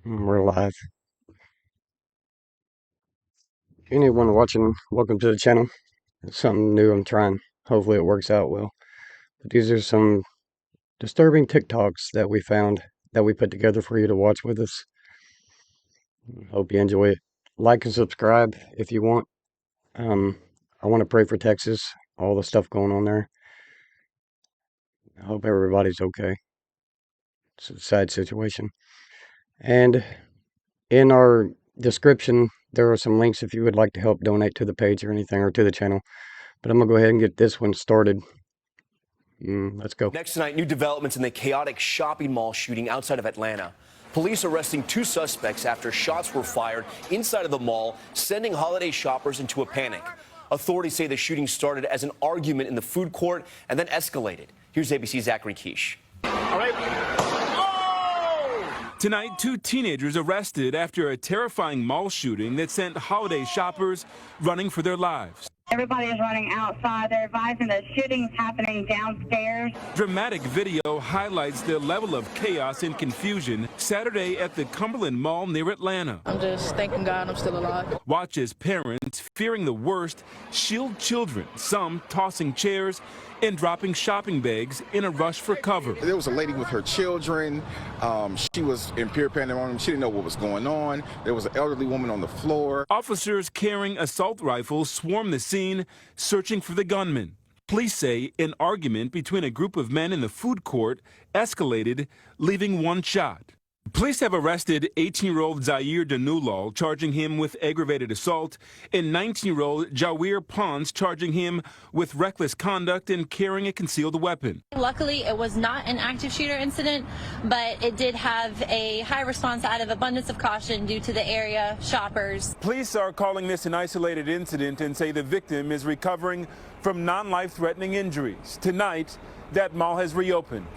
We're live. Anyone watching, welcome to the channel. It's something new I'm trying. Hopefully it works out well. But these are some disturbing TikToks that we found that we put together for you to watch with us. Hope you enjoy it. Like and subscribe if you want. I want to pray for Texas, all the stuff going on there. I hope everybody's okay. It's a sad situation. And in our description, there are some links if you would like to help donate to the page or anything, or to the channel. But I'm going to go ahead and get this one started. Let's go. Next tonight, new developments in the chaotic shopping mall shooting outside of Atlanta. Police arresting 2 suspects after shots were fired inside of the mall, sending holiday shoppers into a panic. Authorities say the shooting started as an argument in the food court and then escalated. Here's ABC's Zachary Quiche. All right. Tonight, 2 teenagers arrested after a terrifying mall shooting that sent holiday shoppers running for their lives. Everybody is running outside. They're advising that shooting's happening downstairs. Dramatic video highlights the level of chaos and confusion Saturday at the Cumberland Mall near Atlanta. I'm just thanking God I'm still alive. Watch as parents, fearing the worst, shield children, some tossing chairs and dropping shopping bags in a rush for cover. There was a lady with her children. She was in pure pandemonium. She didn't know what was going on. There was an elderly woman on the floor. Officers carrying assault rifles swarmed the scene, searching for the gunman. Police say an argument between a group of men in the food court escalated, leaving 1 shot. Police have arrested 18-year-old Zaire Danulal, charging him with aggravated assault, and 19-year-old Jawir Pons, charging him with reckless conduct and carrying a concealed weapon. Luckily, it was not an active shooter incident, but it did have a high response out of abundance of caution due to the area shoppers. Police are calling this an isolated incident and say the victim is recovering from non-life-threatening injuries. Tonight, that mall has reopened.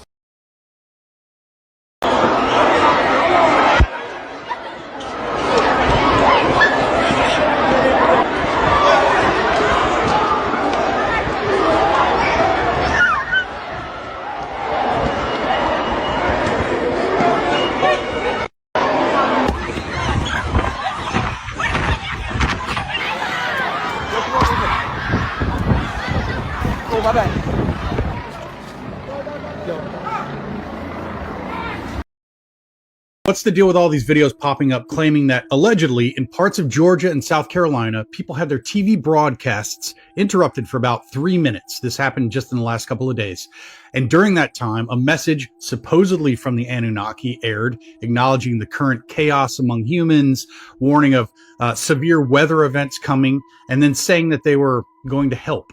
What's the deal with all these videos popping up claiming that allegedly in parts of Georgia and South Carolina, people had their TV broadcasts interrupted for about 3 minutes? This happened just in the last couple of days. And during that time, a message supposedly from the Anunnaki aired, acknowledging the current chaos among humans, warning of severe weather events coming, and then saying that they were going to help.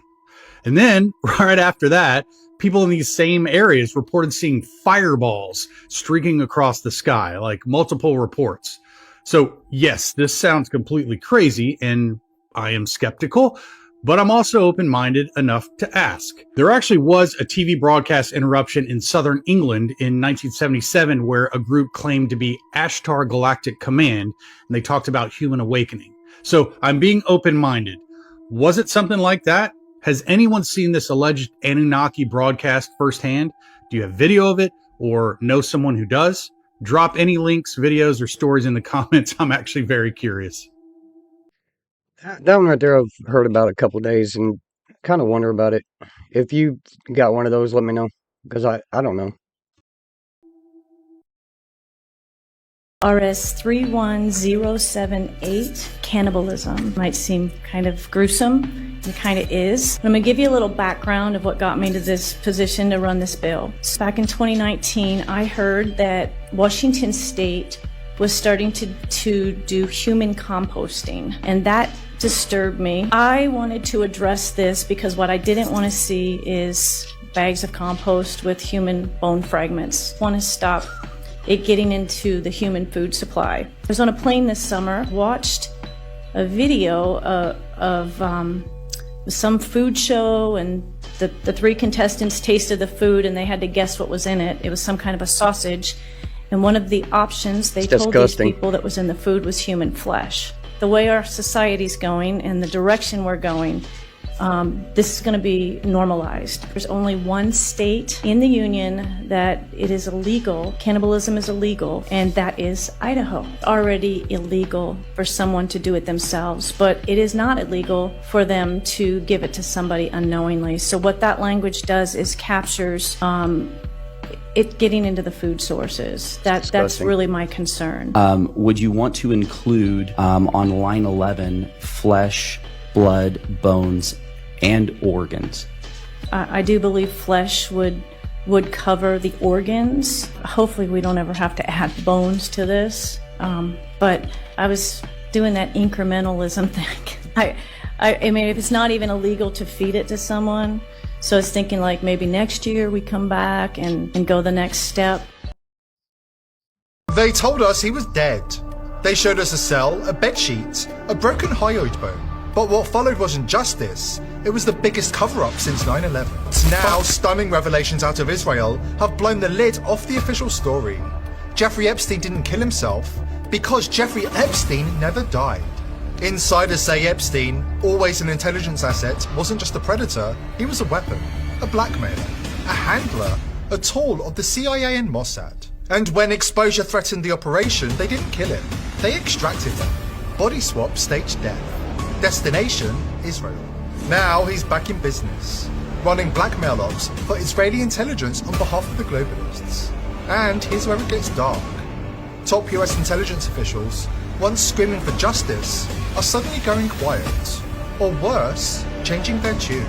And then right after that, people in these same areas reported seeing fireballs streaking across the sky, like multiple reports. So yes, this sounds completely crazy, and I am skeptical, but I'm also open-minded enough to ask. There actually was a TV broadcast interruption in southern England in 1977 where a group claimed to be Ashtar Galactic Command, and they talked about human awakening. So I'm being open-minded. Was it something like that? Has anyone seen this alleged Anunnaki broadcast firsthand? Do you have video of it or know someone who does? Drop any links, videos, or stories in the comments. I'm actually very curious. That one right there I've heard about a couple days and kind of wonder about it. If you got one of those, let me know, because I don't know. RS31078, cannibalism. Might seem kind of gruesome, and kind of is. I'm going to give you a little background of what got me to this position to run this bill. So back in 2019, I heard that Washington State was starting to do human composting, and that disturbed me. I wanted to address this because what I didn't want to see is bags of compost with human bone fragments. I want to stop it getting into the human food supply. I was on a plane this summer, watched a video of some food show, and the 3 contestants tasted the food and they had to guess what was in it. It was some kind of a sausage, and one of the options they told these people that was in the food was human flesh. The way our society's going and the direction we're going, this is going to be normalized. There's only one state in the union that it is illegal, cannibalism is illegal, and that is Idaho. Already illegal for someone to do it themselves, but it is not illegal for them to give it to somebody unknowingly. So what that language does is captures it getting into the food sources. That's really my concern. Would you want to include on line 11 flesh, blood, bones, and organs? I do believe flesh would cover the organs. Hopefully we don't ever have to add bones to this. But I was doing that incrementalism thing. I mean, if it's not even illegal to feed it to someone, so I was thinking like maybe next year we come back and go the next step. They told us he was dead. They showed us a cell, a bedsheet, a broken hyoid bone. But what followed wasn't justice, it was the biggest cover-up since 9/11. Now, stunning revelations out of Israel have blown the lid off the official story. Jeffrey Epstein didn't kill himself because Jeffrey Epstein never died. Insiders say Epstein, always an intelligence asset, wasn't just a predator, he was a weapon, a blackmailer, a handler, a tool of the CIA and Mossad. And when exposure threatened the operation, they didn't kill him, they extracted him. Body swap staged death. Destination, Israel. Now he's back in business, running blackmail ops for Israeli intelligence on behalf of the globalists. And here's where it gets dark. Top US intelligence officials, once screaming for justice, are suddenly going quiet, or worse, changing their tune.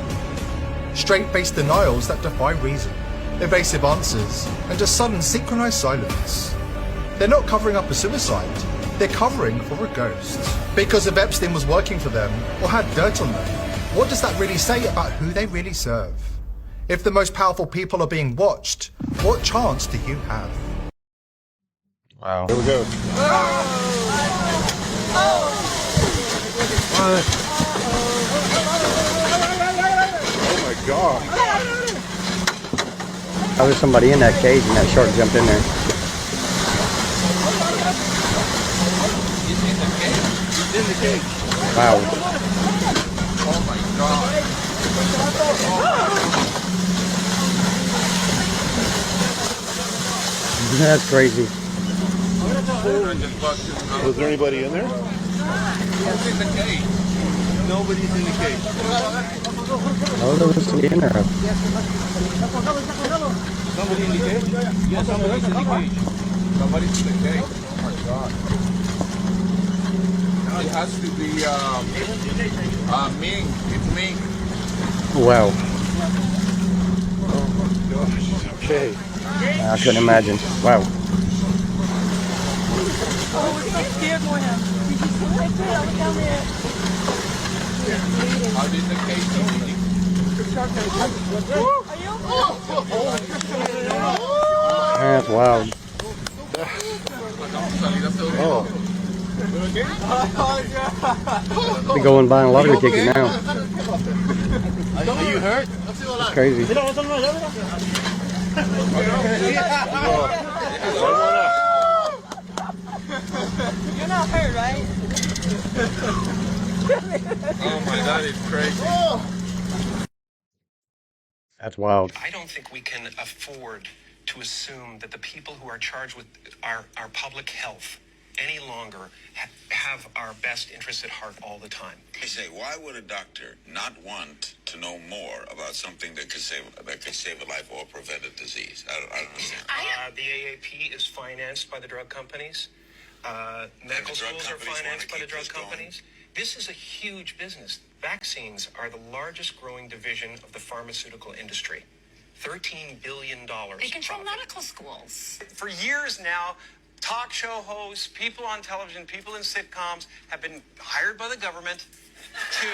Straight-faced denials that defy reason, evasive answers, and a sudden synchronized silence. They're not covering up a suicide, they're covering for a ghost. Because if Epstein was working for them, or had dirt on them, what does that really say about who they really serve? If the most powerful people are being watched, what chance do you have? Wow. Here we go. Oh my God. Oh, there's somebody in that cage and that shark jumped in there. He's in the cage. He's in the cage. Wow. Oh my God. That's crazy. Was there anybody in there? Who's in the cage? Nobody's in the cage. Oh, there was somebody in there. Somebody in the cage? Yeah, somebody's in the cage. Somebody's in the cage. Oh my God. It has to be Ming. It's Ming. Wow. Oh my gosh. Okay. I couldn't imagine. Wow. Oh, we're so scared for him. Did you see my tail down there? How did the cage go? That's wild. Oh. Be going by a lottery ticket now. Are you hurt? It's crazy. You're not hurt, right? Oh my, that is crazy. That's wild. I don't think we can afford to assume that the people who are charged with our public health any longer have our best interests at heart all the time. I say, why would a doctor not want to know more about something that could save a life or prevent a disease? I don't understand. The AAP is financed by the drug companies. Medical schools are financed by the drug companies. This is a huge business. Vaccines are the largest growing division of the pharmaceutical industry. $13 billion. They control medical schools. For years now, talk show hosts, people on television, people in sitcoms have been hired by the government to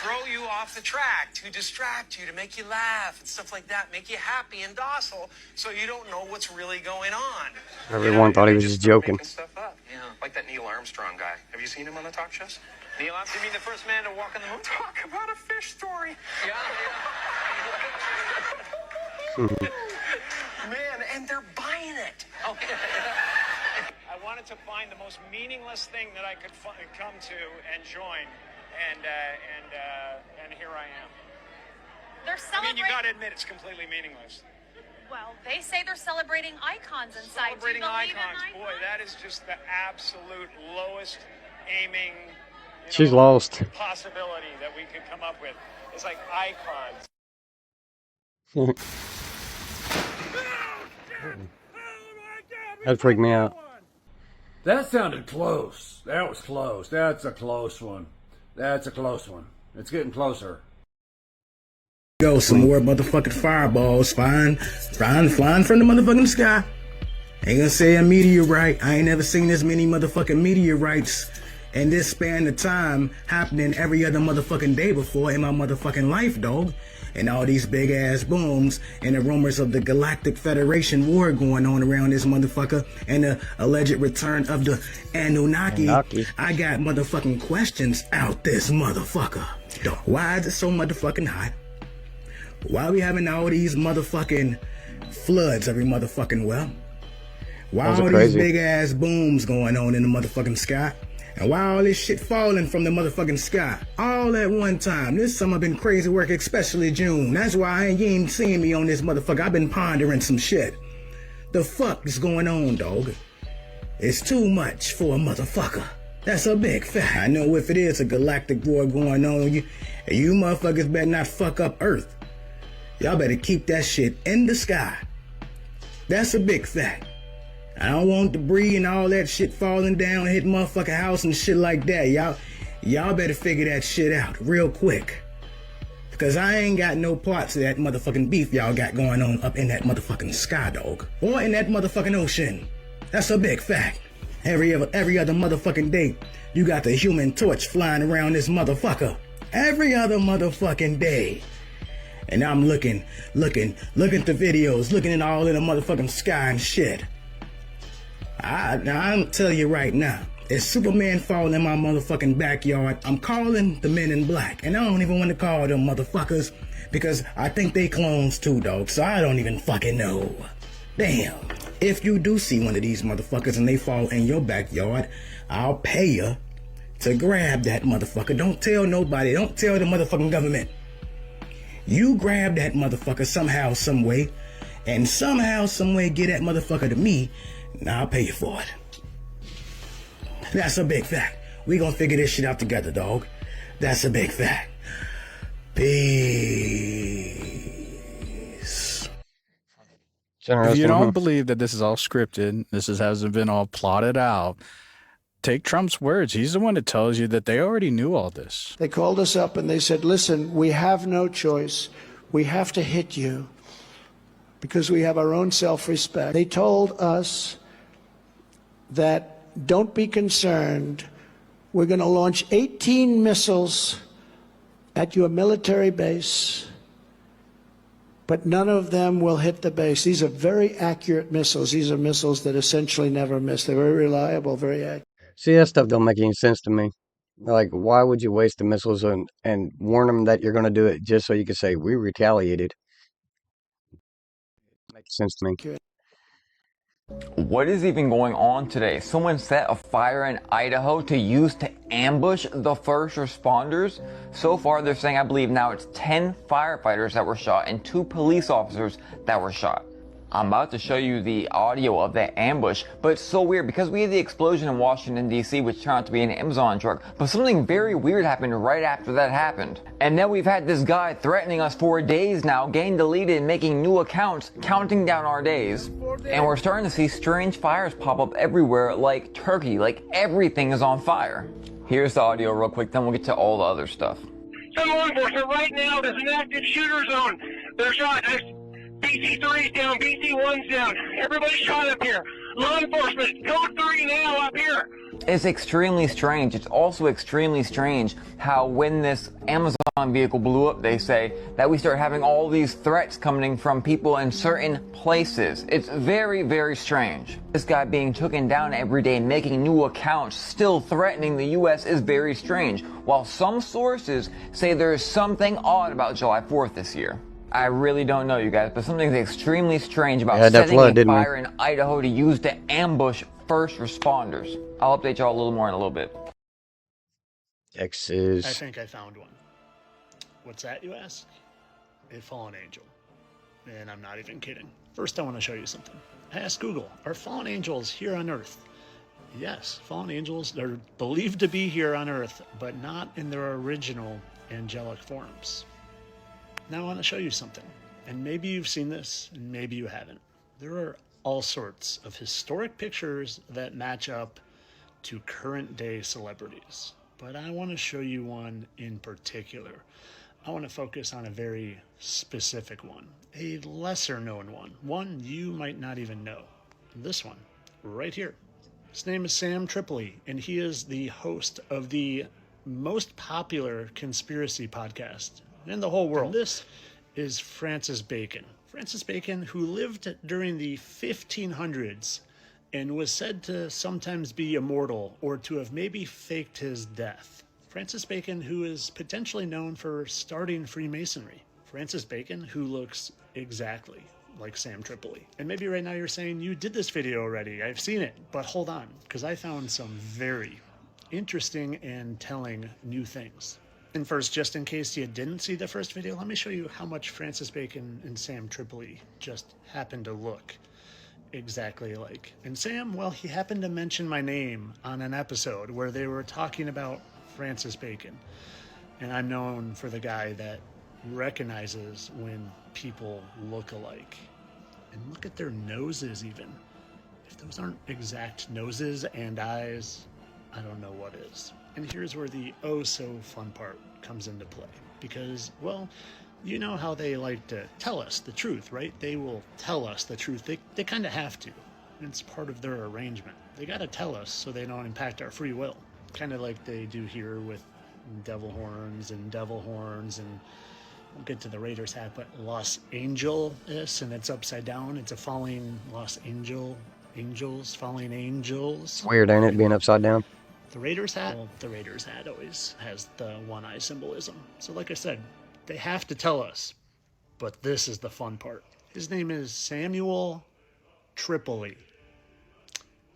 throw you off the track, to distract you, to make you laugh and stuff like that, make you happy and docile so you don't know what's really going on. Everyone thought he was just joking. Stuff up. Yeah, like that Neil Armstrong guy. Have you seen him on the talk shows? Neil Armstrong, you mean the first man to walk on the moon? Talk about a fish story. Yeah. Man, and they're buying it. Okay. I wanted to find the most meaningless thing that I could come to and join, and here I am. They're I mean, celebrating. you got to admit it's completely meaningless. Well, they say they're celebrating icons inside. Celebrating Do you believe icons. in Boy, that is just the absolute lowest aiming She's lost. possibility that we could come up with. It's like icons. That freaked me out. That sounded close. That was close. That's a close one. That's a close one. It's getting closer. Go some more motherfucking fireballs flying from the motherfucking sky. Ain't gonna say a meteorite. I ain't never seen this many motherfucking meteorites in this span of time happening every other motherfucking day before in my motherfucking life, dog. And all these big ass booms and the rumors of the Galactic Federation war going on around this motherfucker and the alleged return of the Anunnaki. I got motherfucking questions out this motherfucker. Why is it so motherfucking hot? Why are we having all these motherfucking floods every motherfucking well? Why all these big ass booms going on in the motherfucking sky? And why all this shit falling from the motherfucking sky all at one time? This summer been crazy work, especially June. That's why you ain't seeing me on this motherfucker. I've been pondering some shit. The fuck is going on, dog? It's too much for a motherfucker. That's a big fact. I know if it is a galactic war going on, you motherfuckers better not fuck up Earth. Y'all better keep that shit in the sky. That's a big fact. I don't want debris and all that shit falling down, hit motherfucking house and shit like that. Y'all better figure that shit out real quick. Because I ain't got no parts of that motherfucking beef y'all got going on up in that motherfucking sky, dog. Or in that motherfucking ocean. That's a big fact. Every other motherfucking day, you got the Human Torch flying around this motherfucker. Every other motherfucking day. And I'm looking at the videos, looking at all in the motherfucking sky and shit. I'm telling you right now, if Superman fall in my motherfucking backyard, I'm calling the men in black. And I don't even want to call them motherfuckers because I think they clones too, dog. So I don't even fucking know. Damn. If you do see one of these motherfuckers and they fall in your backyard, I'll pay you to grab that motherfucker. Don't tell nobody. Don't tell the motherfucking government. You grab that motherfucker somehow, some way, and somehow, some way get that motherfucker to me, and I'll pay you for it. That's a big fact. We gonna figure this shit out together, dog. That's a big fact. Peace. If you don't believe that this is all scripted, hasn't been all plotted out, take Trump's words. He's the one that tells you that they already knew all this. They called us up and they said, listen, we have no choice. We have to hit you because we have our own self-respect. They told us that don't be concerned. We're going to launch 18 missiles at your military base, but none of them will hit the base. These are very accurate missiles. These are missiles that essentially never miss. They're very reliable, very accurate. See, that stuff don't make any sense to me. Like, why would you waste the missiles and warn them that you're going to do it just so you can say, we retaliated? Makes sense to me. What is even going on today? Someone set a fire in Idaho to use to ambush the first responders. So far, they're saying, I believe now it's 10 firefighters that were shot and 2 police officers that were shot. I'm about to show you the audio of that ambush, but it's so weird because we had the explosion in Washington, D.C., which turned out to be an Amazon truck, but something very weird happened right after that happened. And then we've had this guy threatening us for days now, getting deleted and making new accounts, counting down our days. And we're starting to see strange fires pop up everywhere like Turkey, like everything is on fire. Here's the audio real quick, then we'll get to all the other stuff. Some law enforcement right now, there's an active shooter zone. They're shot. BC3's down, BC1's down. Everybody's shot up here. Law enforcement, code 3 now up here. It's extremely strange. It's also extremely strange how when this Amazon vehicle blew up, they say that we start having all these threats coming from people in certain places. It's very, very strange. This guy being taken down every day, making new accounts, still threatening the U.S. is very strange. While some sources say there is something odd about July 4th this year. I really don't know, you guys, but something's extremely strange about setting a fire in Idaho to use to ambush first responders. I'll update y'all a little more in a little bit. Texas. I think I found one. What's that, you ask? A fallen angel. And I'm not even kidding. First, I want to show you something. I asked Google, are fallen angels here on Earth? Yes, fallen angels are believed to be here on Earth, but not in their original angelic forms. Now I want to show you something. And maybe you've seen this, and maybe you haven't. There are all sorts of historic pictures that match up to current day celebrities. But I want to show you one in particular. I want to focus on a very specific one, a lesser known one you might not even know. This one, right here. His name is Sam Tripoli, and he is the host of the most popular conspiracy podcast in the whole world. And this is Francis Bacon. Francis Bacon, who lived during the 1500s and was said to sometimes be immortal or to have maybe faked his death. Francis Bacon, who is potentially known for starting Freemasonry. Francis Bacon, who looks exactly like Sam Tripoli. And maybe right now you're saying, you did this video already, I've seen it, but hold on, because I found some very interesting and telling new things. And first, just in case you didn't see the first video, let me show you how much Francis Bacon and Sam Tripoli just happened to look exactly alike. And Sam, well, he happened to mention my name on an episode where they were talking about Francis Bacon. And I'm known for the guy that recognizes when people look alike. And look at their noses even. If those aren't exact noses and eyes, I don't know what is. And here's where the oh so fun part comes into play. Because, well, you know how they like to tell us the truth, right? They will tell us the truth. They kind of have to. It's part of their arrangement. They got to tell us so they don't impact our free will. Kind of like they do here with devil horns, and we'll get to the Raiders hat, but Los Angeles, and it's upside down. It's a falling Los Angels, falling angels. Weird, ain't it, being upside down? The Raiders hat? Well, the Raiders hat always has the one eye symbolism. So like I said, they have to tell us, but this is the fun part. His name is Samuel Tripoli.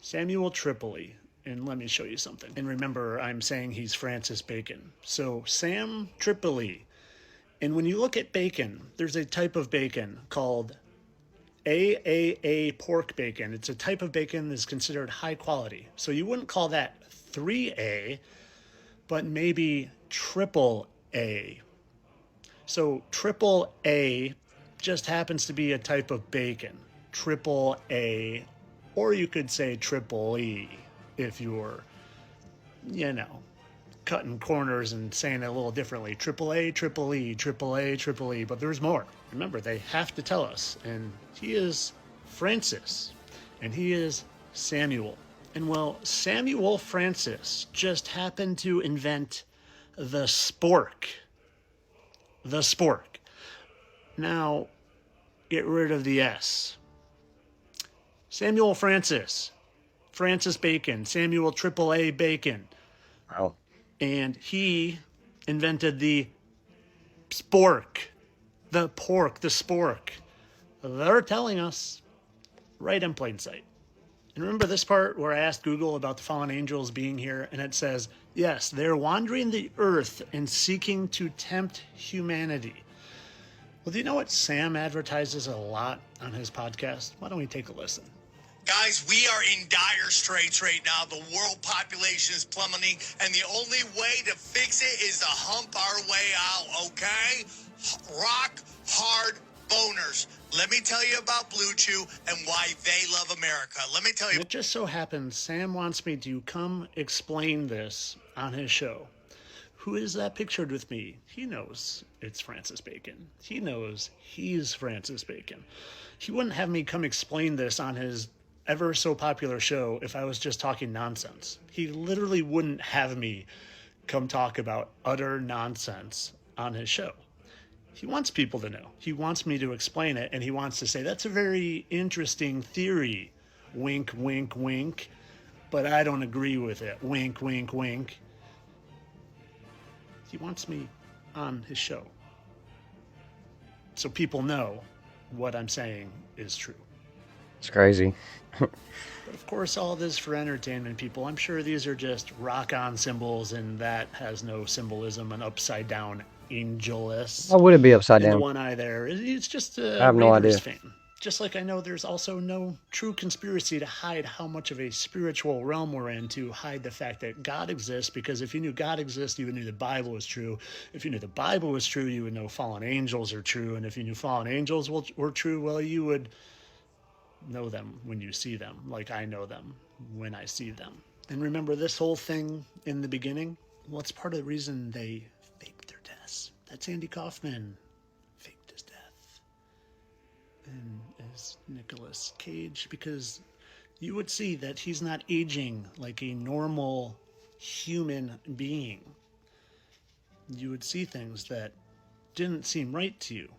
Samuel Tripoli. And let me show you something. And remember, I'm saying he's Francis Bacon. So Sam Tripoli. And when you look at bacon, there's a type of bacon called AAA pork bacon. It's a type of bacon that's considered high quality. So you wouldn't call that 3A, but maybe triple A. So triple A just happens to be a type of bacon. Triple A, or you could say triple E if you were, you know, cutting corners and saying it a little differently. Triple A, triple E, triple A, triple E, but there's more. Remember, they have to tell us. And he is Francis, and he is Samuel. And well, Samuel Francis just happened to invent the spork. The spork. Now, get rid of the S. Samuel Francis. Francis Bacon. Samuel AAA Bacon. Wow. And he invented the spork. The pork, the spork. They're telling us right in plain sight. And remember this part where I asked Google about the fallen angels being here, and it says, yes, they're wandering the earth and seeking to tempt humanity. Well, do you know what Sam advertises a lot on his podcast? Why don't we take a listen? Guys, we are in dire straits right now. The world population is plummeting, and the only way to fix it is to hump our way out, okay? Rock hard boners. Let me tell you about Blue Chew and why they love America. Let me tell you. It just so happens Sam wants me to come explain this on his show. Who is that pictured with me? He knows it's Francis Bacon. He knows he's Francis Bacon. He wouldn't have me come explain this on his ever so popular show if I was just talking nonsense. He literally wouldn't have me come talk about utter nonsense on his show. He wants people to know. He wants me to explain it, and he wants to say, that's a very interesting theory. Wink, wink, wink. But I don't agree with it. Wink, wink, wink. He wants me on his show, so people know what I'm saying is true. It's crazy. But of course, all this for entertainment, people. I'm sure these are just rock-on symbols, and that has no symbolism. An upside-down angelus. Why would it be upside in down? the one eye there. It's just a I have no Raiders idea. fan. Just like I know there's also no true conspiracy to hide how much of a spiritual realm we're in, to hide the fact that God exists, because if you knew God exists, you would know the Bible was true. If you knew the Bible was true, you would know fallen angels are true. And if you knew fallen angels were true, well, you would know them when you see them, like I know them when I see them. And remember this whole thing in the beginning? Well, it's part of the reason they faked their deaths. That's Andy Kaufman faked his death. And as Nicolas Cage, because you would see that he's not aging like a normal human being. You would see things that didn't seem right to you.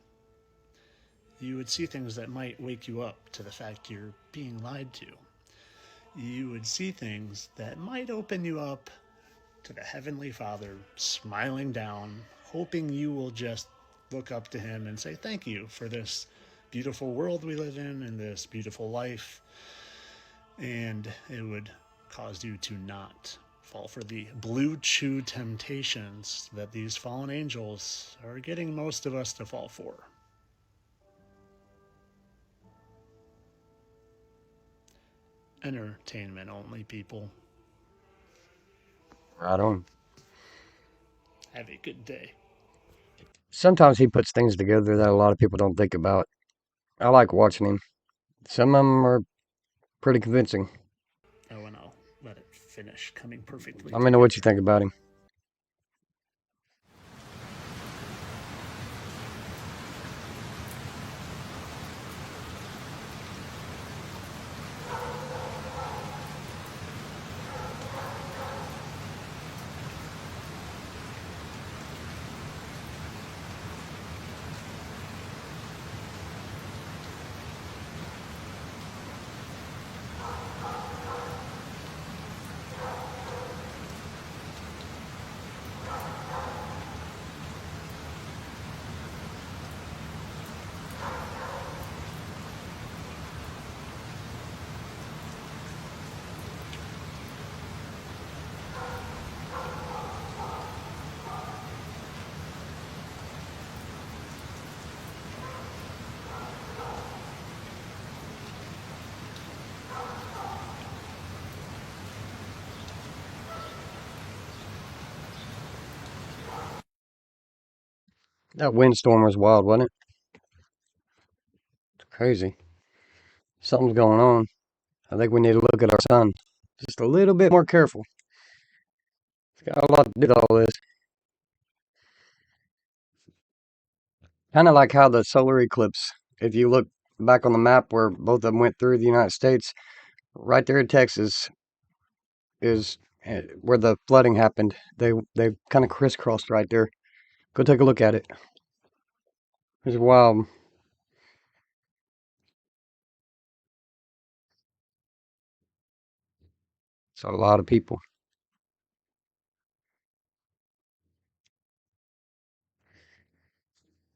You would see things that might wake you up to the fact you're being lied to. You would see things that might open you up to the Heavenly Father smiling down, hoping you will just look up to him and say thank you for this beautiful world we live in and this beautiful life. And it would cause you to not fall for the blue chew temptations that these fallen angels are getting most of us to fall for. Entertainment only, people. Right on. Have a good day. Sometimes he puts things together that a lot of people don't think about. I like watching him. Some of them are pretty convincing. Oh, and I'll let it finish coming perfectly. Let me know what you think about him. That windstorm was wild, wasn't it? It's crazy. Something's going on. I think we need to look at our sun just a little bit more careful. It's got a lot to do with all this. Kind of like how the solar eclipse, if you look back on the map where both of them went through the United States, right there in Texas is where the flooding happened. They kind of crisscrossed right there. Go take a look at it. It's wild. It's a lot of people.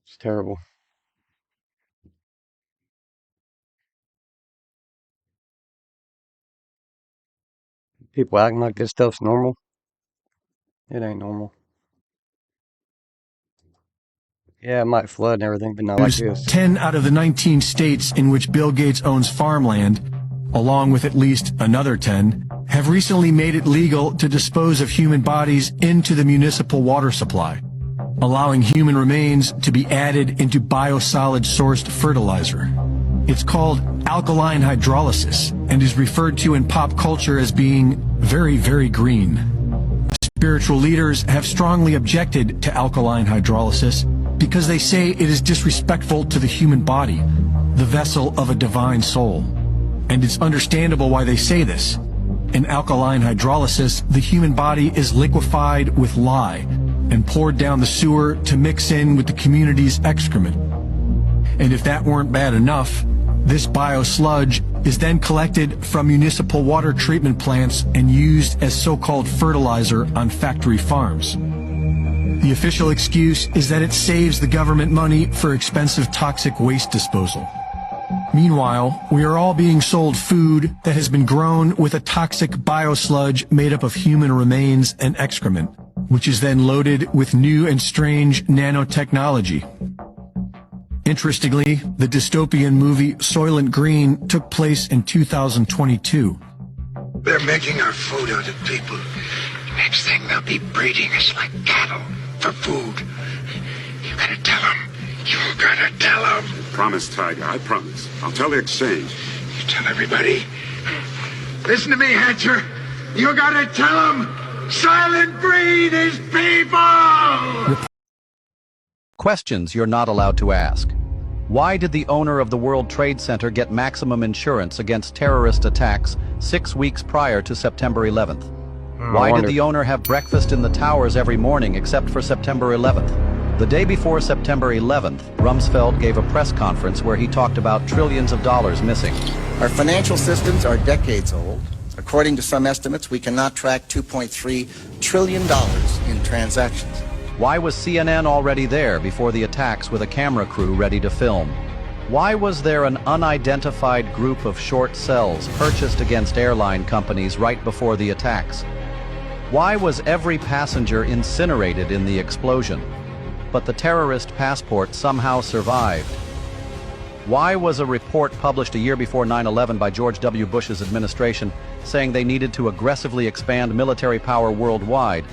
It's terrible. People acting like this stuff's normal. It ain't normal. Yeah, it might flood and everything, but not like this. 10 out of the 19 states in which Bill Gates owns farmland, along with at least another 10, have recently made it legal to dispose of human bodies into the municipal water supply, allowing human remains to be added into biosolid-sourced fertilizer. It's called alkaline hydrolysis and is referred to in pop culture as being very, very green. Spiritual leaders have strongly objected to alkaline hydrolysis because they say it is disrespectful to the human body, the vessel of a divine soul. And it's understandable why they say this. In alkaline hydrolysis, the human body is liquefied with lye and poured down the sewer to mix in with the community's excrement. And if that weren't bad enough, this biosludge is then collected from municipal water treatment plants and used as so-called fertilizer on factory farms. The official excuse is that it saves the government money for expensive toxic waste disposal. Meanwhile, we are all being sold food that has been grown with a toxic biosludge made up of human remains and excrement, which is then loaded with new and strange nanotechnology. Interestingly, the dystopian movie Soylent Green took place in 2022. They're making our food out of people. Next thing, they'll be breeding us like cattle for food. You gotta tell them. You gotta tell them. Promise, Tiger, I promise. I'll tell the exchange. You tell everybody. Listen to me, Hatcher. You gotta tell them. Silent Green is people! Questions you're not allowed to ask. Why did the owner of the World Trade Center get maximum insurance against terrorist attacks 6 weeks prior to September 11th? Why did the owner have breakfast in the towers every morning except for September 11th? The day before September 11th, Rumsfeld gave a press conference where he talked about trillions of dollars missing. Our financial systems are decades old. According to some estimates, we cannot track $2.3 trillion in transactions. Why was CNN already there before the attacks with a camera crew ready to film? Why was there an unidentified group of short cells purchased against airline companies right before the attacks? Why was every passenger incinerated in the explosion, but the terrorist passport somehow survived? Why was a report published a year before 9/11 by George W. Bush's administration saying they needed to aggressively expand military power worldwide?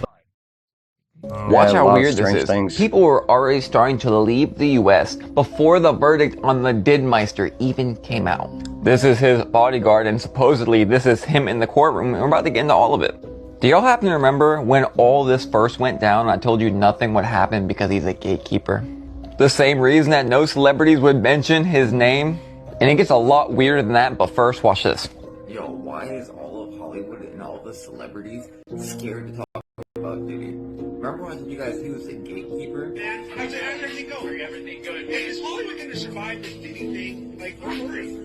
Watch how weird this is. People were already starting to leave the US before the verdict on the Didmeister even came out. This is his bodyguard, and supposedly this is him in the courtroom, and we're about to get into all of it. Do y'all happen to remember when all this first went down? I told you nothing would happen because he's a gatekeeper. The same reason that no celebrities would mention his name. And it gets a lot weirder than that, but first, watch this. Yo, why is all of Hollywood and all the celebrities scared to talk about Diddy? Remember when I told you guys he was a gatekeeper? Man, how's everything going? Everything good. Hey, is Hollywood going to survive this Diddy thing? Like, we're worried.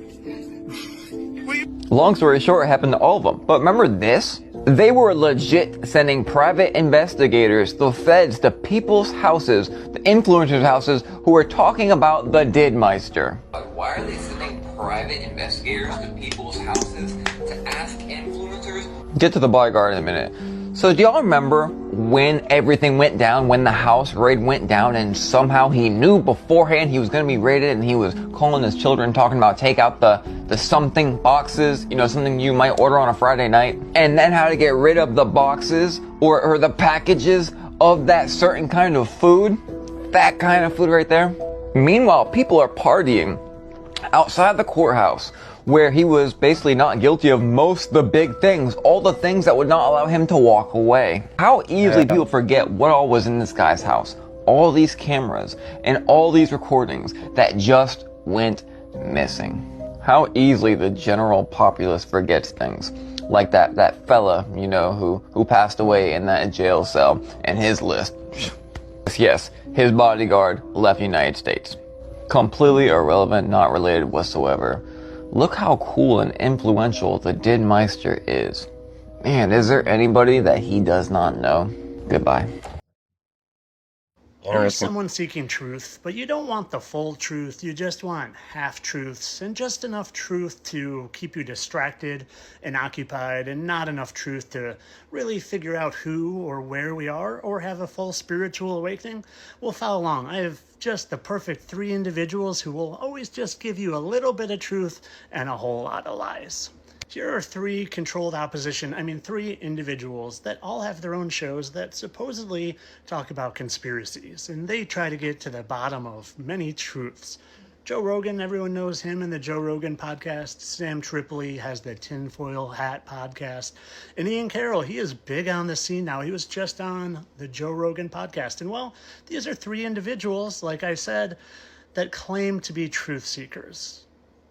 Long story short, it happened to all of them. But remember this? They were legit sending private investigators, the feds, to people's houses, the influencers' houses, who were talking about the Didmeister. Why are they sending private investigators to people's houses to ask influencers? Get to the bodyguard in a minute. So do y'all remember when everything went down, when the house raid went down, and somehow he knew beforehand he was going to be raided, and he was calling his children talking about take out the something boxes, you know, something you might order on a Friday night, and then how to get rid of the boxes or the packages of that certain kind of food, that kind of food right there. Meanwhile, people are partying outside the courthouse, where he was basically not guilty of most of the big things, all the things that would not allow him to walk away. How easily people forget what all was in this guy's house. All these cameras and all these recordings that just went missing. How easily the general populace forgets things. Like that fella, you know, who passed away in that jail cell, and his list. Yes, his bodyguard left the United States. Completely irrelevant, not related whatsoever. Look how cool and influential the Didmeister is. Man, is there anybody that he does not know? Goodbye. You're someone seeking truth, but you don't want the full truth. You just want half-truths and just enough truth to keep you distracted and occupied, and not enough truth to really figure out who or where we are or have a full spiritual awakening. We'll follow along. I have just the perfect 3 individuals who will always just give you a little bit of truth and a whole lot of lies. Here are 3 controlled opposition, 3 individuals that all have their own shows that supposedly talk about conspiracies, and they try to get to the bottom of many truths. Joe Rogan, everyone knows him and the Joe Rogan podcast. Sam Tripoli has the Tinfoil Hat podcast. And Ian Carroll, he is big on the scene now. He was just on the Joe Rogan podcast. And well, these are 3 individuals, like I said, that claim to be truth seekers.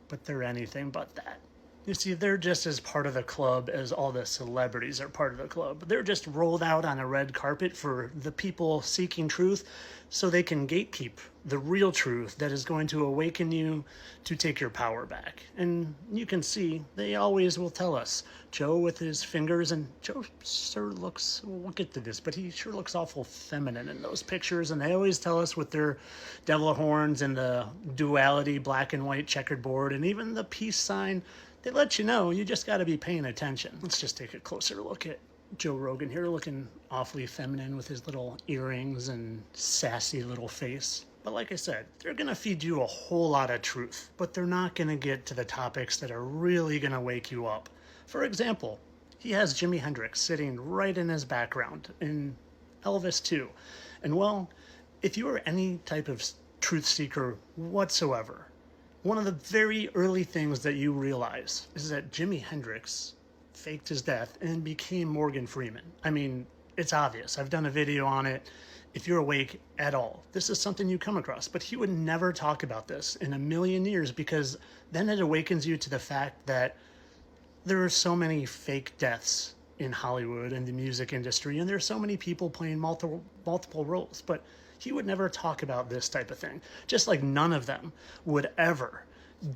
But they're anything but that. You see, they're just as part of the club as all the celebrities are part of the club. They're just rolled out on a red carpet for the people seeking truth so they can gatekeep the real truth that is going to awaken you to take your power back. And you can see they always will tell us. Joe with his fingers, and Joe sure looks, we'll get to this, but he sure looks awful feminine in those pictures. And they always tell us with their devil horns and the duality, black and white checkered board, and even the peace sign. They let you know, you just got to be paying attention. Let's just take a closer look at Joe Rogan here, looking awfully feminine with his little earrings and sassy little face. But like I said, they're going to feed you a whole lot of truth, but they're not going to get to the topics that are really going to wake you up. For example, he has Jimi Hendrix sitting right in his background, in Elvis too. And well, if you are any type of truth seeker whatsoever, one of the very early things that you realize is that Jimi Hendrix faked his death and became Morgan Freeman. I mean, it's obvious. I've done a video on it. If you're awake at all, this is something you come across. But he would never talk about this in a million years, because then it awakens you to the fact that there are so many fake deaths in Hollywood and the music industry, and there's so many people playing multiple roles. But he would never talk about this type of thing, just like none of them would ever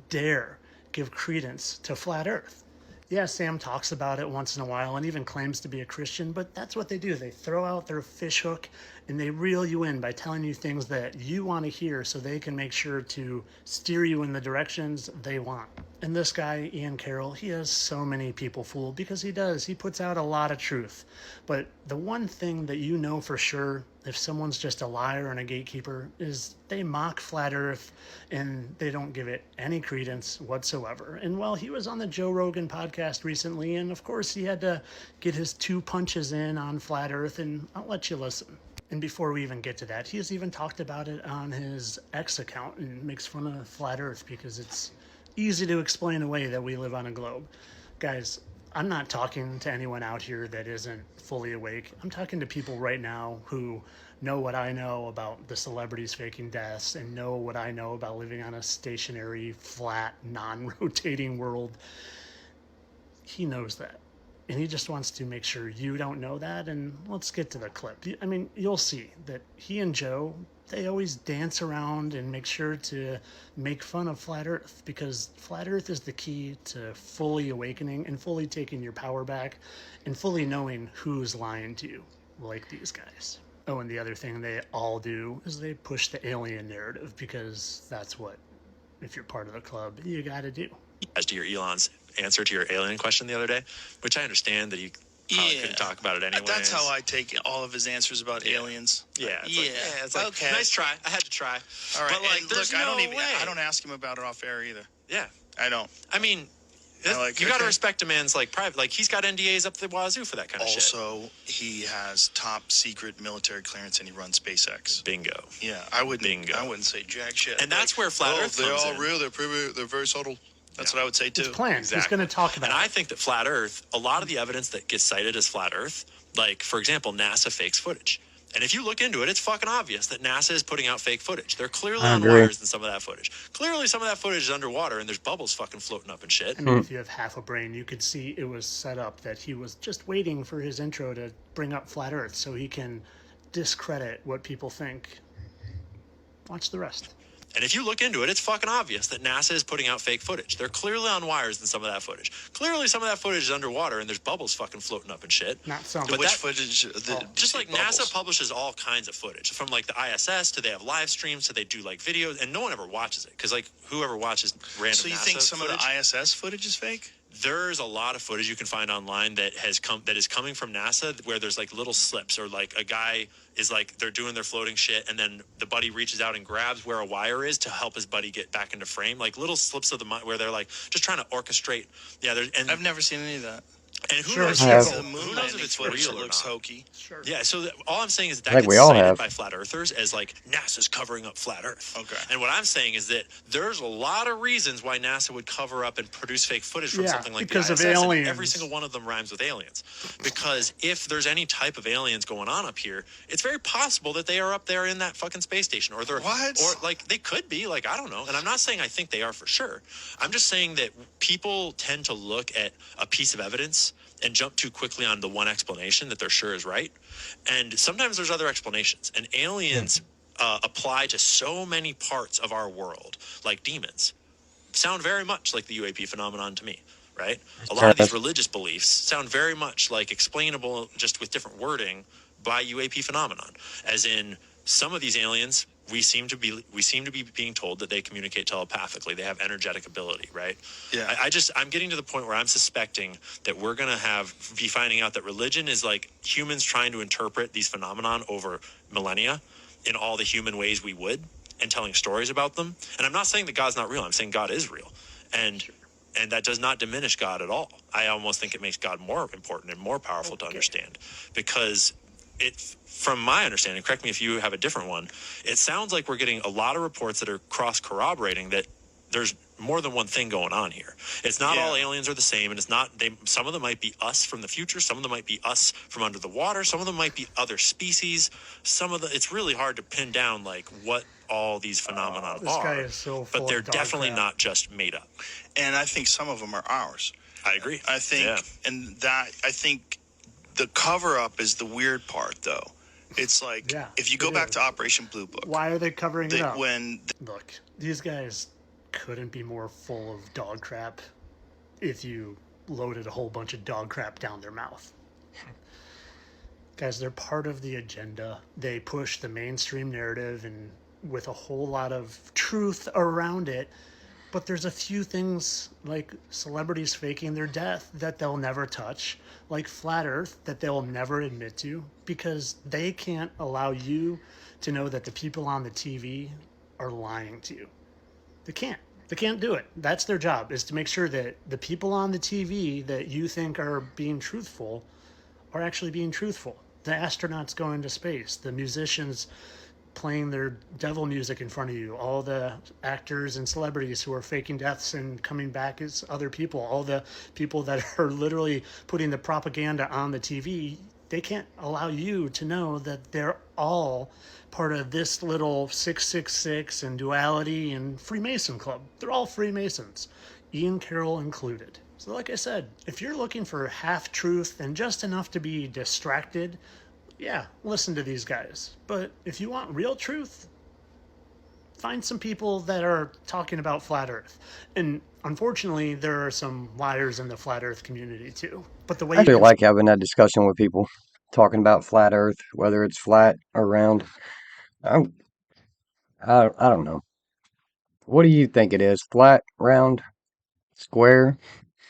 dare give credence to Flat Earth. Yeah, Sam talks about it once in a while and even claims to be a Christian, but that's what they do. They throw out their fishhook and they reel you in by telling you things that you want to hear so they can make sure to steer you in the directions they want. And this guy, Ian Carroll, he has so many people fooled because he does. He puts out a lot of truth. But the one thing that you know for sure, if someone's just a liar and a gatekeeper, is they mock Flat Earth and they don't give it any credence whatsoever. And well, he was on the Joe Rogan podcast recently, and of course he had to get his 2 punches in on Flat Earth, and I'll let you listen. And before we even get to that, he has even talked about it on his X account and makes fun of Flat Earth because it's easy to explain away that we live on a globe. Guys, I'm not talking to anyone out here that isn't fully awake. I'm talking to people right now who know what I know about the celebrities faking deaths and know what I know about living on a stationary, flat, non-rotating world. He knows that. And he just wants to make sure you don't know that. And let's get to the clip. I mean, you'll see that he and Joe, they always dance around and make sure to make fun of Flat Earth, because Flat Earth is the key to fully awakening and fully taking your power back and fully knowing who's lying to you, like these guys. Oh, and the other thing they all do is they push the alien narrative, because that's what, if you're part of the club, you got to do. As to your Elon's answer to your alien question the other day, which I understand that you probably couldn't talk about it anyway. That's how I take all of his answers about aliens. Yeah. It's like, okay. Nice try. I had to try. All right. But like, and there's look, no I don't ask him about it off air either. Yeah. I don't. I mean, you got to respect a man's like private. Like, he's got NDAs up the wazoo for that kind of shit. Also, he has top secret military clearance and he runs SpaceX. Bingo. Yeah, I wouldn't say jack shit. And that's where Flat Earth they're comes all in. real. They're very subtle. That's what I would say too. It's planned. He's going to talk about it. it. And I think that Flat Earth, a lot of the evidence that gets cited as Flat Earth, like, for example, NASA fakes footage. And if you look into it, it's fucking obvious that NASA is putting out fake footage. They're clearly on wires in some of that footage. Clearly some of that footage is underwater and there's bubbles fucking floating up and shit. I mean, if you have half a brain, you could see it was set up that he was just waiting for his intro to bring up Flat Earth so he can discredit what people think. Watch the rest. And if you look into it, it's fucking obvious that NASA is putting out fake footage. They're clearly on wires in some of that footage. Clearly some of that footage is underwater and there's bubbles fucking floating up and shit. Not some. But Which footage? Just like bubbles? NASA publishes all kinds of footage, from like the ISS to they have live streams to they do like videos, and no one ever watches it because like whoever watches random So you NASA think some footage, of the ISS footage is fake? there's a lot of footage you can find online that is coming from NASA where there's like little slips, or like a guy is like, they're doing their floating shit and then the buddy reaches out and grabs where a wire is to help his buddy get back into frame, like little slips of the where they're like just trying to orchestrate. Yeah, and I've never seen any of that. And who Sure, knows? seen If, the moon who knows if it's real or looks not? hokey. Sure. Yeah. So all I'm saying is that I think gets we all cited have. by flat earthers as like NASA's covering up flat Earth. Okay. And what I'm saying is that there's a lot of reasons why NASA would cover up and produce fake footage from something like because the of ISS, and aliens. every single one of them rhymes with aliens. Because if there's any type of aliens going on up here, it's very possible that they are up there in that fucking space station, or they're or like they could be. Like, I don't know. And I'm not saying I think they are for sure. I'm just saying that people tend to look at a piece of evidence and jump too quickly on the one explanation that they're sure is right. And sometimes there's other explanations. And aliens apply to so many parts of our world, like demons. Sound very much like the UAP phenomenon to me, right? A lot of these religious beliefs sound very much like explainable just with different wording by UAP phenomenon. As in, some of these aliens, we seem to be being told that they communicate telepathically. They have energetic ability, right? Yeah. I'm getting to the point where I'm suspecting that we're gonna be finding out that religion is like humans trying to interpret these phenomenon over millennia in all the human ways we would, and telling stories about them. And I'm not saying that God's not real. I'm saying God is real, and that does not diminish God at all. I almost think it makes God more important and more powerful to understand, because from my understanding, correct me if you have a different one, it sounds like we're getting a lot of reports that are cross corroborating that there's more than one thing going on here. It's not all aliens are the same, and it's not some of them might be us from the future, some of them might be us from under the water, some of them might be other species. It's really hard to pin down like what all these phenomena are. This guy is so full but they're of dog definitely crap. not just made up. And I think some of them are ours. I agree. I think, I think the cover up is the weird part, though. It's like, if you go back to Operation Blue Book. Why are they covering it up? Look, these guys couldn't be more full of dog crap if you loaded a whole bunch of dog crap down their mouth. Guys, they're part of the agenda. They push the mainstream narrative and with a whole lot of truth around it. But there's a few things like celebrities faking their death that they'll never touch, like flat earth that they'll never admit to, because they can't allow you to know that the people on the TV are lying to you. They can't. They can't do it. That's their job, is to make sure that the people on the TV that you think are being truthful are actually being truthful. The astronauts going to space, the musicians playing their devil music in front of you, all the actors and celebrities who are faking deaths and coming back as other people, all the people that are literally putting the propaganda on the TV, they can't allow you to know that they're all part of this little 666 and duality and Freemason club. They're all Freemasons, Ian Carroll included. So like I said, if you're looking for half truth and just enough to be distracted, yeah, listen to these guys. But if you want real truth, find some people that are talking about flat earth. And unfortunately, there are some liars in the flat earth community too. But the way I do like having that discussion with people, talking about flat earth, whether it's flat or round. I don't know. What do you think it is? Flat, round, square?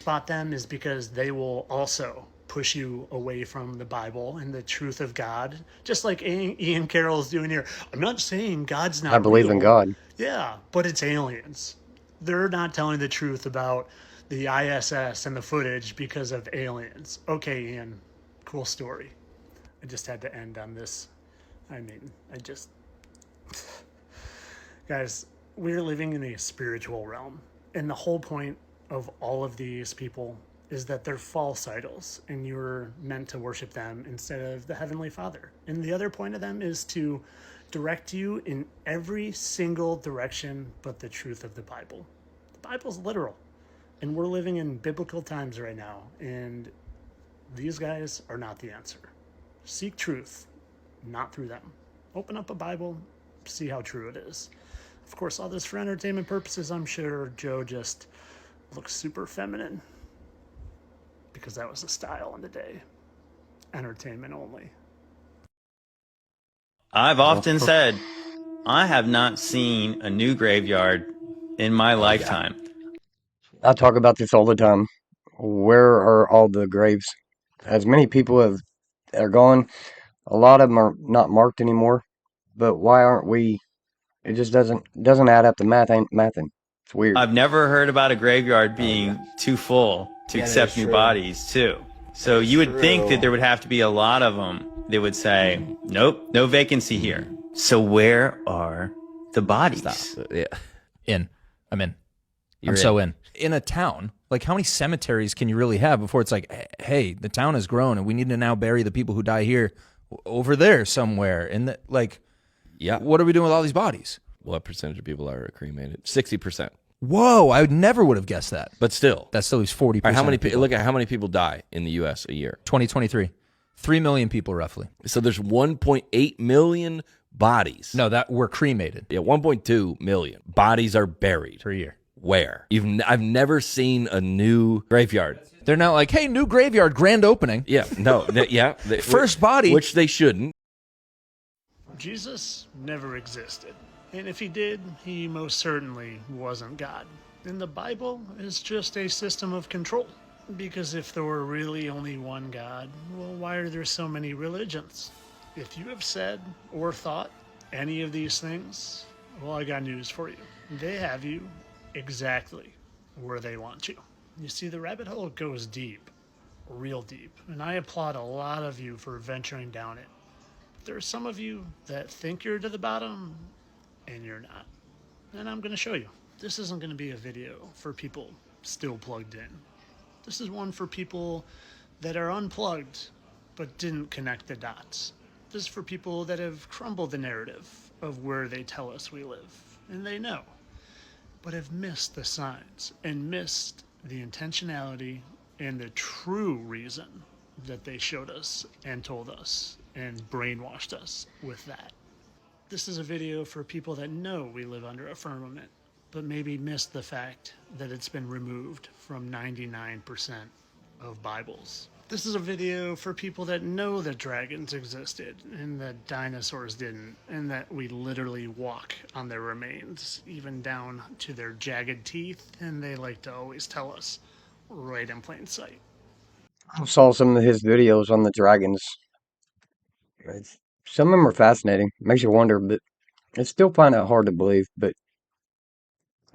spot them is because they will also push you away from the Bible and the truth of God, just like Ian Carroll is doing here. I'm not saying God's not I believe real. in God. Yeah, but it's aliens. They're not telling the truth about the ISS and the footage because of aliens. Okay, Ian, cool story. I just had to end on this. Guys, we're living in a spiritual realm, and the whole point of all of these people is that they're false idols, and you're meant to worship them instead of the Heavenly Father. And the other point of them is to direct you in every single direction but the truth of the Bible. The Bible's literal, and we're living in biblical times right now, and these guys are not the answer. Seek truth, not through them. Open up a Bible, see how true it is. Of course, all this for entertainment purposes. I'm sure Joe just looks super feminine because that was the style in the day. Entertainment only. I've often said I have not seen a new graveyard in my lifetime. I talk about this all the time. Where are all the graves? As many people are gone, a lot of them are not marked anymore. But why aren't we? It just doesn't add up. The math ain't mathing. It's weird. I've never heard about a graveyard being too full to accept new bodies, too. So you would think that there would have to be a lot of them that would say, nope, no vacancy here. So where are the bodies? Stop. I'm in. You're I'm so in. In a town, like how many cemeteries can you really have before it's like, hey, the town has grown and we need to now bury the people who die here over there somewhere? And like, yeah, what are we doing with all these bodies? What percentage of people are cremated? 60%. Whoa, I never would have guessed that. But still, that still leaves 40%. Right, how many people? Look at how many people die in the U.S. a year. 2023, 3 million people roughly. So there's 1.8 million bodies. No, that were cremated. Yeah, 1.2 million bodies are buried per year. Where? I've never seen a new graveyard. They're now like, hey, new graveyard, grand opening. Yeah, no, First body, which they shouldn't. Jesus never existed. And if he did, he most certainly wasn't God. And the Bible is just a system of control. Because if there were really only one God, well, why are there so many religions? If you have said or thought any of these things, well, I got news for you. They have you exactly where they want you. You see, the rabbit hole goes deep, real deep. And I applaud a lot of you for venturing down it. There are some of you that think you're to the bottom, and you're not. And I'm going to show you. This isn't going to be a video for people still plugged in. This is one for people that are unplugged but didn't connect the dots. This is for people that have crumbled the narrative of where they tell us we live, and they know, but have missed the signs and missed the intentionality and the true reason that they showed us and told us and brainwashed us with that. This is a video for people that know we live under a firmament, but maybe missed the fact that it's been removed from 99% of Bibles. This is a video for people that know that dragons existed and that dinosaurs didn't, and that we literally walk on their remains, even down to their jagged teeth, and they like to always tell us right in plain sight. I saw some of his videos on the dragons. Some of them are fascinating. Makes you wonder, but I still find it hard to believe, but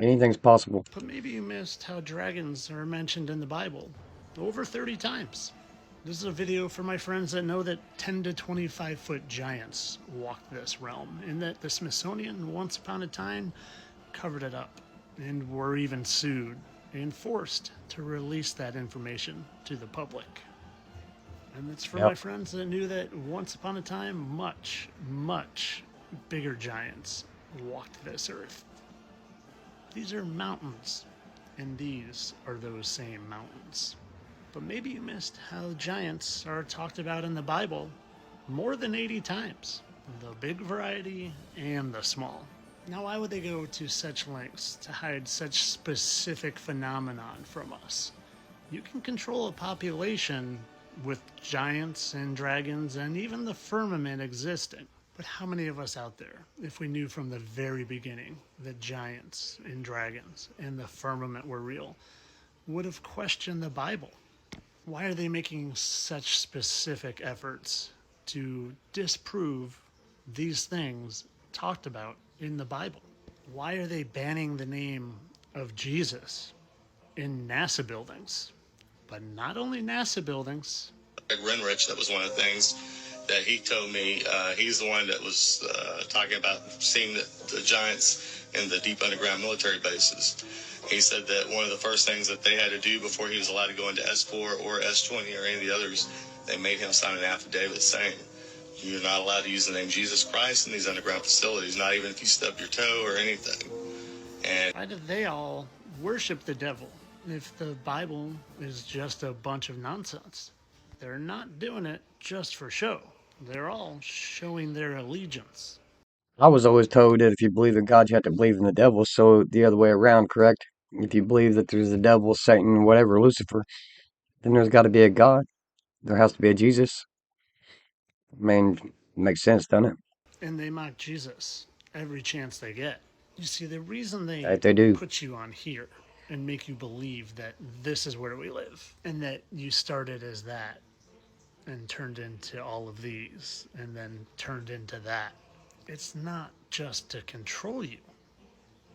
anything's possible. But maybe you missed how dragons are mentioned in the Bible over 30 times. This is a video for my friends that know that 10 to 25 foot giants walked this realm, and that the Smithsonian once upon a time covered it up and were even sued and forced to release that information to the public. And it's for my friends that knew that once upon a time, much, much bigger giants walked this earth. These are mountains, and these are those same mountains. But maybe you missed how giants are talked about in the Bible more than 80 times. The big variety and the small. Now, why would they go to such lengths to hide such specific phenomenon from us? You can control a population with giants and dragons and even the firmament existing. But how many of us out there, if we knew from the very beginning that giants and dragons and the firmament were real, would have questioned the Bible? Why are they making such specific efforts to disprove these things talked about in the Bible? Why are they banning the name of Jesus in NASA buildings? But not only NASA buildings. Greg Renrich, that was one of the things that he told me. He's the one that was talking about seeing the giants in the deep underground military bases. He said that one of the first things that they had to do before he was allowed to go into S4 or S20 or any of the others, they made him sign an affidavit saying, you're not allowed to use the name Jesus Christ in these underground facilities, not even if you stub your toe or anything. And why did they all worship the devil if the Bible is just a bunch of nonsense? They're not doing it just for show. They're all showing their allegiance. I was always told that if you believe in God, you have to believe in the devil, so the other way around, correct? If you believe that there's a devil, Satan, whatever, Lucifer, then there's got to be a God. There has to be a Jesus. I mean, makes sense, doesn't it? And they mock Jesus every chance they get. You see, the reason they do. put you on here and make you believe that this is where we live, and that you started as that and turned into all of these and then turned into that, it's not just to control you.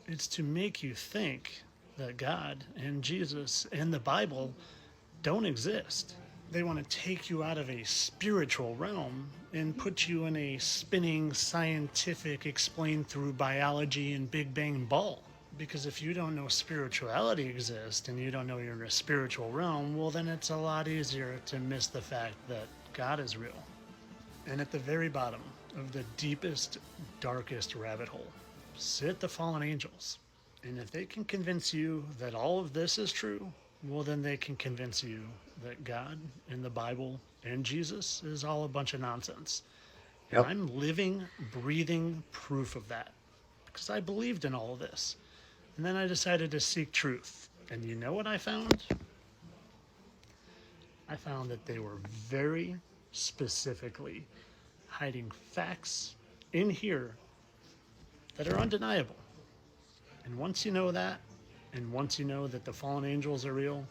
It's to make you think that God and Jesus and the Bible don't exist. They want to take you out of a spiritual realm and put you in a spinning, scientific, explained through biology and Big Bang ball. Because if you don't know spirituality exists and you don't know you're in a spiritual realm, well, then it's a lot easier to miss the fact that God is real. And at the very bottom of the deepest, darkest rabbit hole sit the fallen angels. And if they can convince you that all of this is true, well, then they can convince you that God and the Bible and Jesus is all a bunch of nonsense. And Yep. I'm living, breathing proof of that because I believed in all of this. And then I decided to seek truth. And you know what I found? I found that they were very specifically hiding facts in here that are undeniable. And once you know that, and once you know that the fallen angels are real,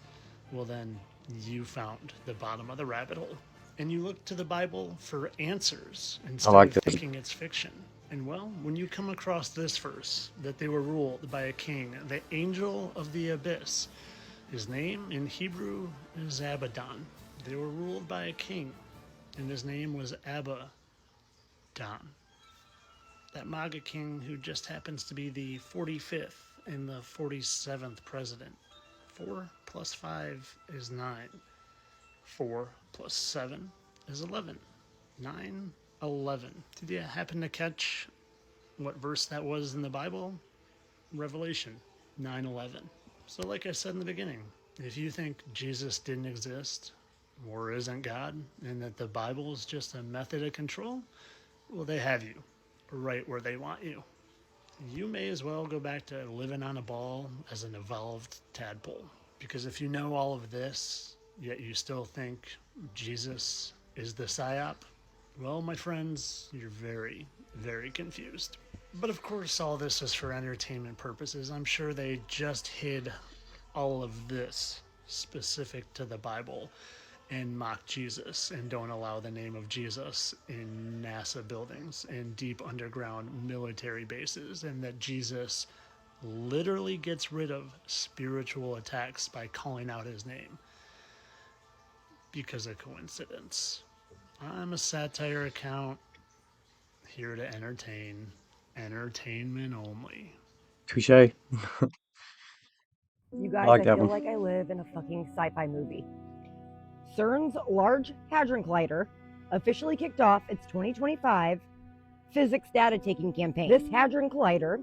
well, then you found the bottom of the rabbit hole. And you look to the Bible for answers instead like of this. thinking it's fiction. And well, when you come across this verse, that they were ruled by a king, the angel of the abyss, his name in Hebrew is Abaddon. They were ruled by a king, and his name was Abaddon. That MAGA king who just happens to be the 45th and the 47th president. 4 plus 5 is 9. 4 plus 7 is 11. 9, 11. Did you happen to catch what verse that was in the Bible? Revelation 9:11. So like I said in the beginning, if you think Jesus didn't exist or isn't God and that the Bible is just a method of control, well, they have you right where they want you. You may as well go back to living on a ball as an evolved tadpole. Because if you know all of this, yet you still think Jesus is the psyop, well, my friends, you're very, very confused. But of course, all this is for entertainment purposes. I'm sure they just hid all of this specific to the Bible and mock Jesus and don't allow the name of Jesus in NASA buildings and deep underground military bases, and that Jesus literally gets rid of spiritual attacks by calling out his name because of coincidence. I'm a satire account here to entertain, entertainment only. Touche. You guys, like I that feel one. like I live in a fucking sci-fi movie. CERN's Large Hadron Collider officially kicked off its 2025 physics data taking campaign. This Hadron Collider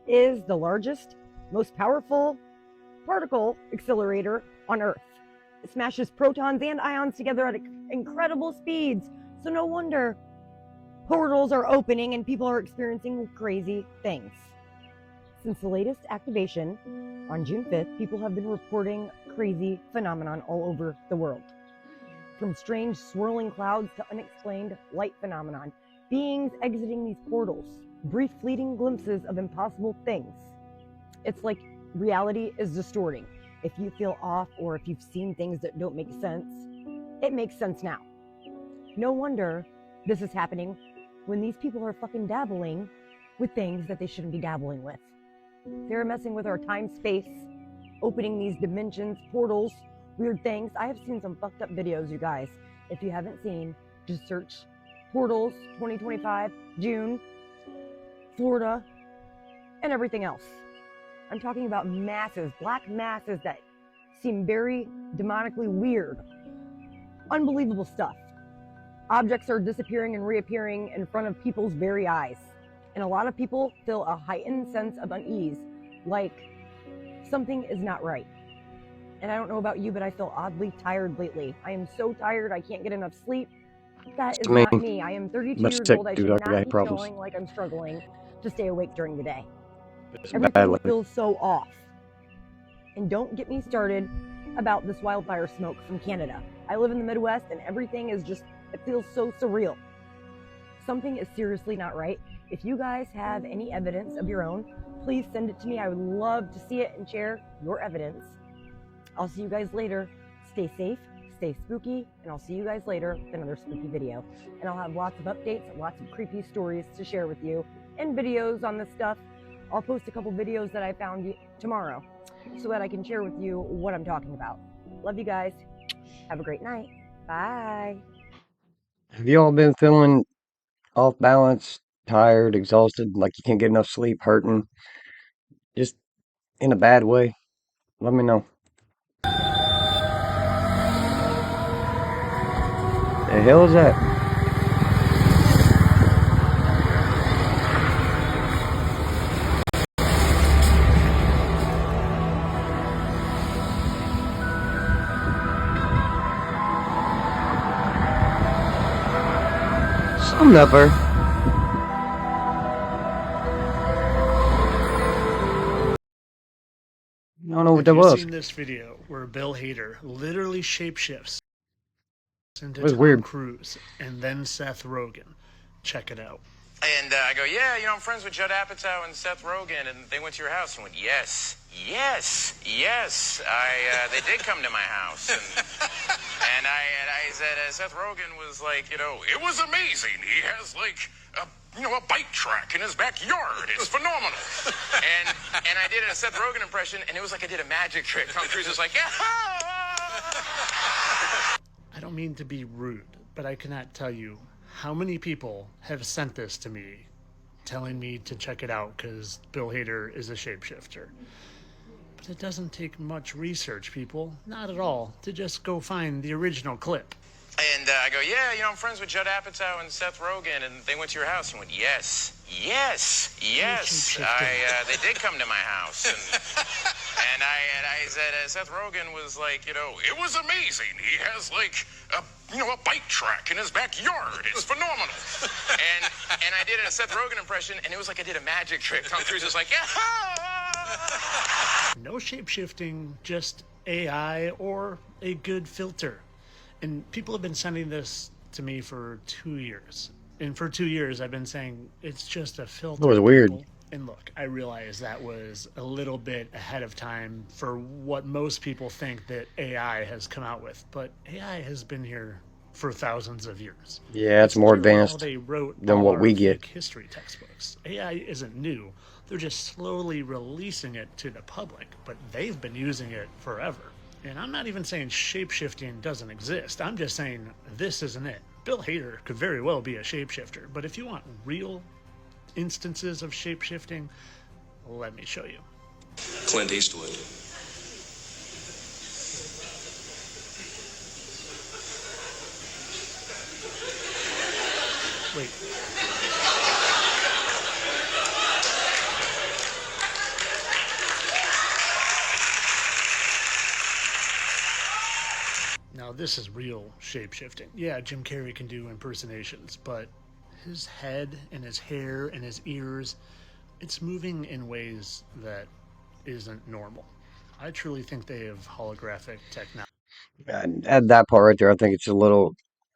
is the largest, most powerful particle accelerator on Earth. It smashes protons and ions together at incredible speeds, so no wonder portals are opening and people are experiencing crazy things. Since the latest activation on June 5th, people have been reporting crazy phenomenon all over the world. From strange swirling clouds to unexplained light phenomenon, beings exiting these portals, brief fleeting glimpses of impossible things. It's like reality is distorting. If you feel off or if you've seen things that don't make sense, it makes sense now. No wonder this is happening when these people are fucking dabbling with things that they shouldn't be dabbling with. They're messing with our time space, opening these dimensions, portals, weird things. I have seen some fucked up videos, you guys. If you haven't seen, just search portals 2025, June, Florida, and everything else. I'm talking about masses, black masses that seem very demonically weird. Unbelievable stuff. Objects are disappearing and reappearing in front of people's very eyes. And a lot of people feel a heightened sense of unease, like something is not right. And I don't know about you, but I feel oddly tired lately. I am so tired, I can't get enough sleep. That is not me. I am 32 years old. I should not be feeling like I'm struggling to stay awake during the day. Everything feels so off. And don't get me started about this wildfire smoke from Canada. I live in the Midwest and everything is just, it feels so surreal. Something is seriously not right. If you guys have any evidence of your own, please send it to me. I would love to see it and share your evidence. I'll see you guys later. Stay safe, stay spooky, and I'll see you guys later with another spooky video. And I'll have lots of updates, lots of creepy stories to share with you, and videos on this stuff. I'll post a couple videos that I found tomorrow so that I can share with you what I'm talking about. Love you guys. Have a great night. Bye. Have you all been feeling off balance, tired, exhausted, like you can't get enough sleep, hurting, just in a bad way? Let me know. The hell is that? Something up there. I don't know what that Have you was. seen this video where Bill Hader literally shapeshifts into It was Tom weird. Cruise and then Seth Rogen? Check it out. And I go, yeah, you know, I'm friends with Judd Apatow and Seth Rogen, and they went to your house. And went, yes. They did come to my house. And I said, Seth Rogen was like, you know, it was amazing. He has like a bike track in his backyard. It's phenomenal. and I did a Seth Rogen impression, and it was like I did a magic trick. Tom Cruise was like, yeah. I don't mean to be rude, but I cannot tell you how many people have sent this to me telling me to check it out because Bill Hader is a shapeshifter. But it doesn't take much research, people, not at all, to just go find the original clip. And I go, yeah, you know, I'm friends with Judd Apatow and Seth Rogen, and they went to your house. And went, yes. They did come to my house. And I said, Seth Rogen was like, you know, it was amazing. He has like a bike track in his backyard. It's phenomenal. And I did a Seth Rogen impression, and it was like I did a magic trick. Tom Cruise was like, yeah. No shapeshifting, just AI or a good filter. And people have been sending this to me for 2 years. And for 2 years, I've been saying it's just a filter. It was weird. People. And look, I realize that was a little bit ahead of time for what most people think that AI has come out with. But AI has been here for thousands of years. Yeah, it's more literally how advanced they wrote than all what our we get. fake history textbooks. AI isn't new. They're just slowly releasing it to the public, but they've been using it forever. And I'm not even saying shapeshifting doesn't exist. I'm just saying this isn't it. Bill Hader could very well be a shapeshifter, but if you want real instances of shapeshifting, let me show you. Clint Eastwood. Wait. Now this is real shapeshifting. Yeah, Jim Carrey can do impersonations, but his head and his hair and his ears, it's moving in ways that isn't normal. I truly think they have holographic technology. At that part right there, I think it's a little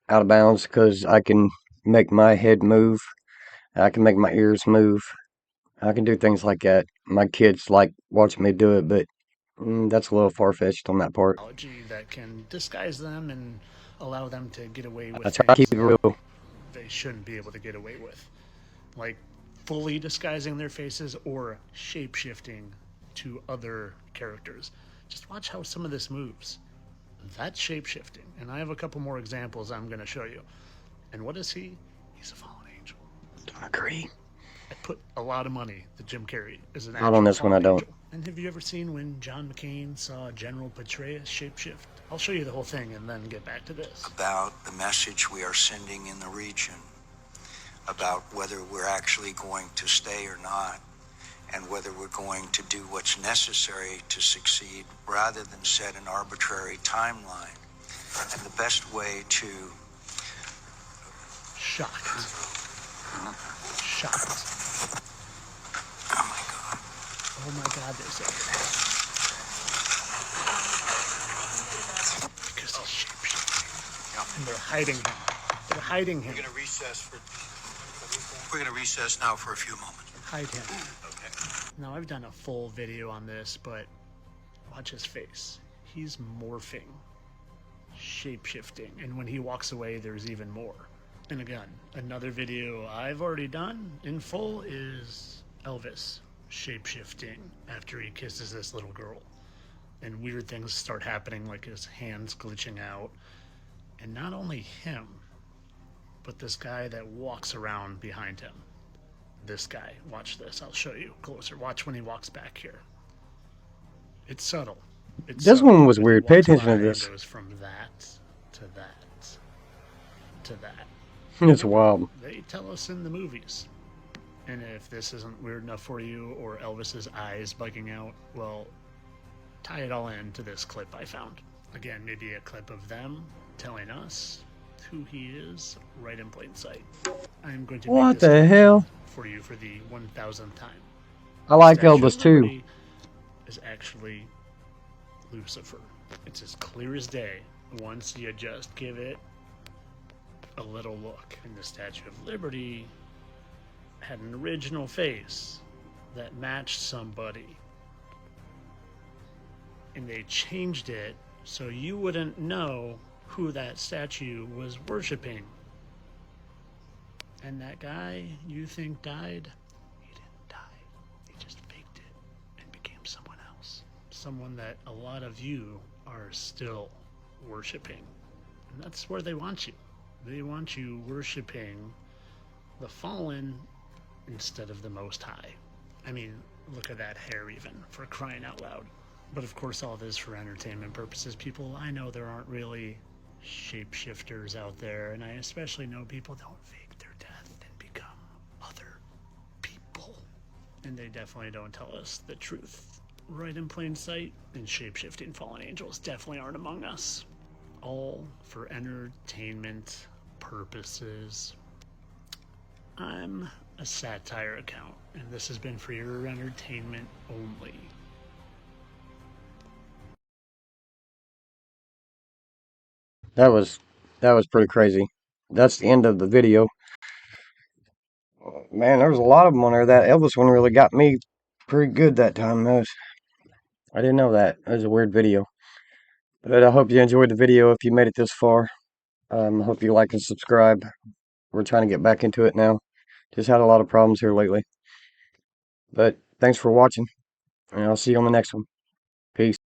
out of bounds because I can make my head move. I can make my ears move. I can do things like that. My kids like watching me do it, but that's a little far-fetched on that part. That can disguise them and allow them to get away with I try to things keep it that real. they shouldn't be able to get away with. Like fully disguising their faces or shape-shifting to other characters. Just watch how some of this moves. That's shape-shifting. And I have a couple more examples I'm going to show you. And what is he? He's a fallen angel. I agree. I put a lot of money that Jim Carrey is an Not on this one, I don't. angel. And have you ever seen when John McCain saw General Petraeus shapeshift? I'll show you the whole thing and then get back to this. About the message we are sending in the region, about whether we're actually going to stay or not, and whether we're going to do what's necessary to succeed rather than set an arbitrary timeline. And the best way to... Shocked. Shocked. Oh my God. Oh my God, they said. Because he's shapeshifting. And they're hiding him. They're hiding him. We're going to recess now for a few moments. Hide him. Okay. Now, I've done a full video on this, but watch his face. He's morphing, shape-shifting, and when he walks away, there's even more. And again, another video I've already done in full is Elvis shape-shifting after he kisses this little girl. And weird things start happening, like his hands glitching out. And not only him, but this guy that walks around behind him. This guy. Watch this. I'll show you closer. Watch when he walks back here. It's subtle. It's This subtle, one was but he weird. Pay walks attention by to and this. goes from that to that to that. It's wild. They tell us in the movies. And if this isn't weird enough for you, or Elvis's eyes bugging out, well, tie it all in to this clip I found. Again, maybe a clip of them telling us who he is right in plain sight. I'm going to What make this the hell? for you for the 1000th time. I like Statue Elvis of too. Liberty is actually Lucifer. It's as clear as day once you just give it a little look. And the Statue of Liberty had an original face that matched somebody. And they changed it so you wouldn't know who that statue was worshiping. And that guy you think died, he didn't die. He just faked it and became someone else. Someone that a lot of you are still worshiping. And that's where they want you. They want you worshiping the fallen instead of the Most High. I mean, look at that hair even, for crying out loud. But of course all this for entertainment purposes, people. I know there aren't really shapeshifters out there, and I especially know people don't fake their death and become other people. And they definitely don't tell us the truth right in plain sight, and shapeshifting fallen angels definitely aren't among us. All for entertainment purposes. I'm a satire account, and this has been for your entertainment only. That was pretty crazy. That's the end of the video. Man, there was a lot of them on there. That Elvis one really got me pretty good that time. I didn't know that. It was a weird video. But I hope you enjoyed the video if you made it this far. I hope you like and subscribe. We're trying to get back into it now. Just had a lot of problems here lately. But thanks for watching, and I'll see you on the next one. Peace.